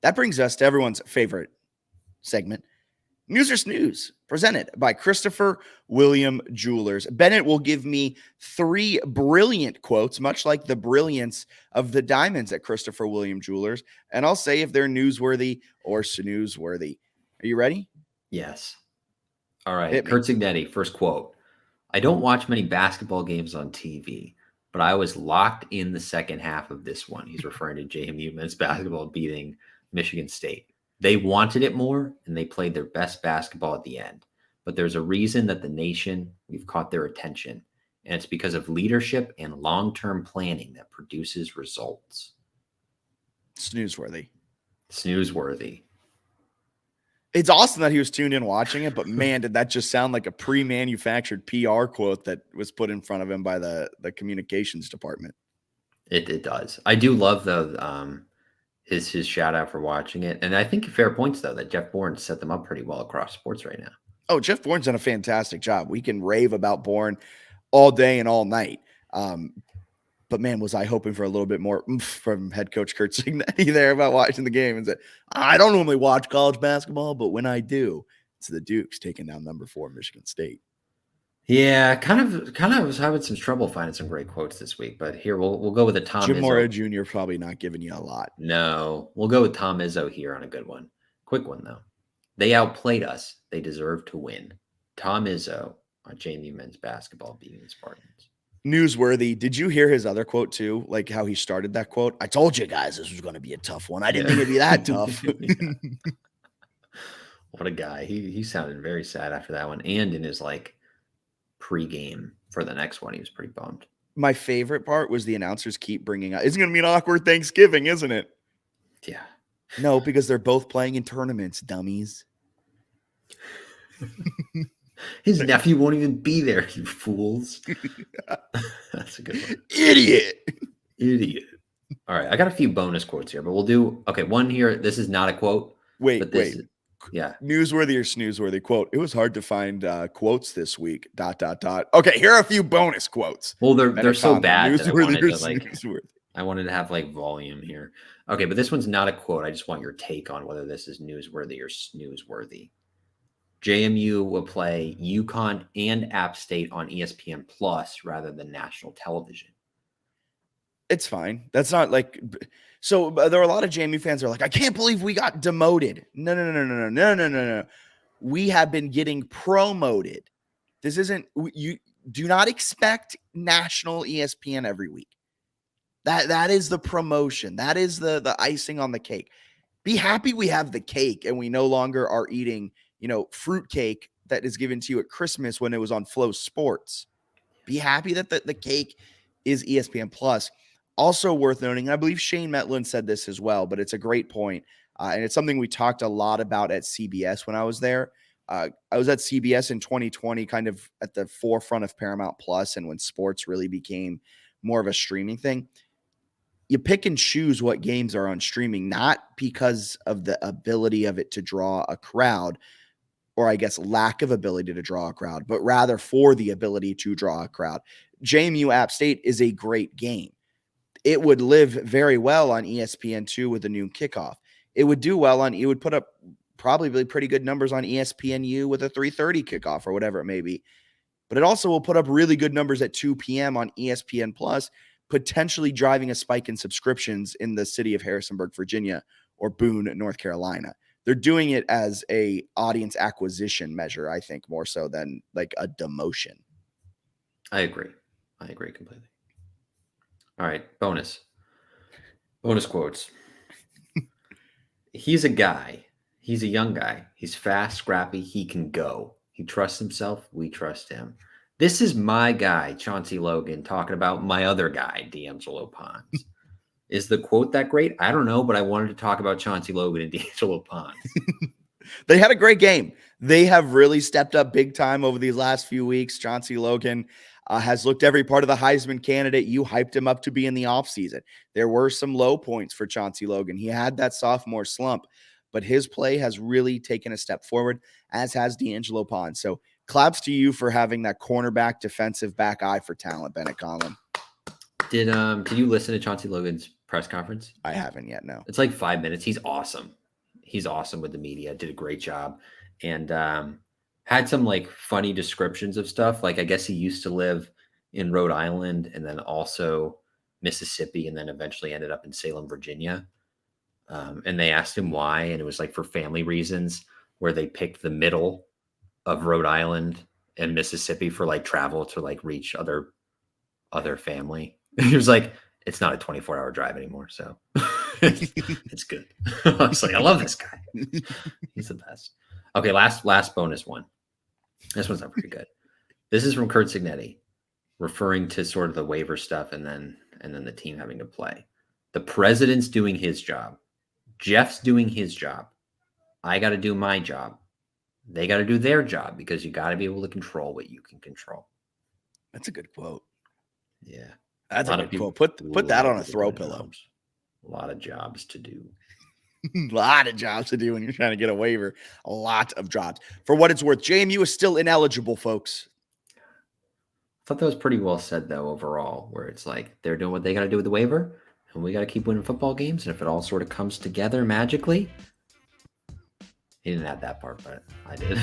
That brings us to everyone's favorite segment, News or Snooze, presented by Christopher William Jewelers. Bennett will give me 3 brilliant quotes, much like the brilliance of the diamonds at Christopher William Jewelers, and I'll say if they're newsworthy or snoozeworthy. Are you ready? Yes. All right. Hit me. Kurt Signetti, first quote. I don't watch many basketball games on TV, but I was locked in the second half of this one. He's referring to JMU men's basketball beating Michigan State. They wanted it more, and they played their best basketball at the end. But there's a reason that the nation, we've caught their attention, and it's because of leadership and long-term planning that produces results. Snoozeworthy. Snoozeworthy. It's awesome that he was tuned in watching it, but man, did that just sound like a pre-manufactured PR quote that was put in front of him by the communications department. It does. I do love, though, his shout out for watching it. And I think fair points, though, that Jeff Bourne set them up pretty well across sports right now. Oh, Jeff Bourne's done a fantastic job. We can rave about Bourne all day and all night. But man, was I hoping for a little bit more from head coach Kurt Signetti there about watching the game and said, I don't normally watch college basketball, but when I do, it's the Dukes taking down number 4 Michigan State. Yeah, kind of was having some trouble finding some great quotes this week, but here we'll go with a Tom Jim Izzo. Mora Jr. probably not giving you a lot. No, we'll go with Tom Izzo here on a good one. Quick one, though. They outplayed us. They deserve to win. Tom Izzo on JMU men's basketball beating the Spartans. Newsworthy. Did you hear his other quote too? Like how he started that quote? I told you guys this was going to be a tough one. I didn't think it'd be that tough. What a guy. He sounded very sad after that one. And in his pregame for the next one, he was pretty bummed. My favorite part was the announcers keep bringing up, it's going to be an awkward Thanksgiving, isn't it? Yeah. No, because they're both playing in tournaments, dummies. His nephew won't even be there, you fools. That's a good one. Idiot. All right, I got a few bonus quotes here, but we'll do one here. This is not a quote. Wait. Yeah. Newsworthy or snoozeworthy quote. It was hard to find quotes this week. ... Okay, here are a few bonus quotes. Well, they're so bad that Newsworthy I wanted to have volume here. Okay, but this one's not a quote. I just want your take on whether this is newsworthy or snoozeworthy. JMU will play UConn and App State on ESPN Plus rather than national television. It's fine. That's not so there are a lot of JMU fans that are like, I can't believe we got demoted. No. We have been getting promoted. This isn't, you do not expect national ESPN every week. That is the promotion. That is the icing on the cake. Be happy we have the cake and we no longer are eating, fruit cake that is given to you at Christmas when it was on Flow Sports. Be happy that the cake is ESPN Plus. Also worth noting, I believe Shane Metlin said this as well, but it's a great point. And it's something we talked a lot about at CBS when I was there. I was at CBS in 2020, kind of at the forefront of Paramount Plus, and when sports really became more of a streaming thing. You pick and choose what games are on streaming, not because of the ability of it to draw a crowd, or I guess lack of ability to draw a crowd, but rather for the ability to draw a crowd. JMU App State is a great game. It would live very well on ESPN2 with a noon kickoff. It would do well it would put up probably pretty good numbers on ESPNU with a 3:30 kickoff or whatever it may be. But it also will put up really good numbers at 2 p.m. on ESPN Plus, potentially driving a spike in subscriptions in the city of Harrisonburg, Virginia, or Boone, North Carolina. They're doing it as a audience acquisition measure, I think, more so than like a demotion. I agree completely. All right, bonus quotes. He's a guy. He's a young guy. He's fast, scrappy. He can go. He trusts himself. We trust him. This is my guy, Chauncey Logan, talking about my other guy, D'Angelo Pons. Is the quote that great? I don't know, but I wanted to talk about Chauncey Logan and D'Angelo Pons. They had a great game. They have really stepped up big time over these last few weeks. Chauncey Logan has looked every part of the Heisman candidate. You hyped him up to be in the offseason. There were some low points for Chauncey Logan. He had that sophomore slump, but his play has really taken a step forward, as has D'Angelo Pons. So claps to you for having that cornerback defensive back eye for talent, Bennett Conlon. Did you listen to Chauncey Logan's press conference? I haven't yet. No. It's like 5 minutes. He's awesome. He's awesome with the media. Did a great job, and had some like funny descriptions of stuff. Like I guess he used to live in Rhode Island and then also Mississippi, and then eventually ended up in Salem, Virginia. And they asked him why, and it was like for family reasons, where they picked the middle of Rhode Island and Mississippi for like travel to like reach other family. He was like, it's not a 24-hour drive anymore, so it's good. I was like, I love this guy. He's the best. Okay, last bonus one. This one's not very good. This is from Kurt Signetti, referring to sort of the waiver stuff and then the team having to play. The president's doing his job. Jeff's doing his job. I got to do my job. They got to do their job because you got to be able to control what you can control. That's a good quote. Yeah. That's a good quote. Put that on a throw pillow. A lot of jobs to do. A lot of jobs to do when you're trying to get a waiver. A lot of jobs. For what it's worth, JMU is still ineligible, folks. I thought that was pretty well said, though, overall, where it's like they're doing what they got to do with the waiver, and we got to keep winning football games. And if it all sort of comes together magically, he didn't add that part, but I did.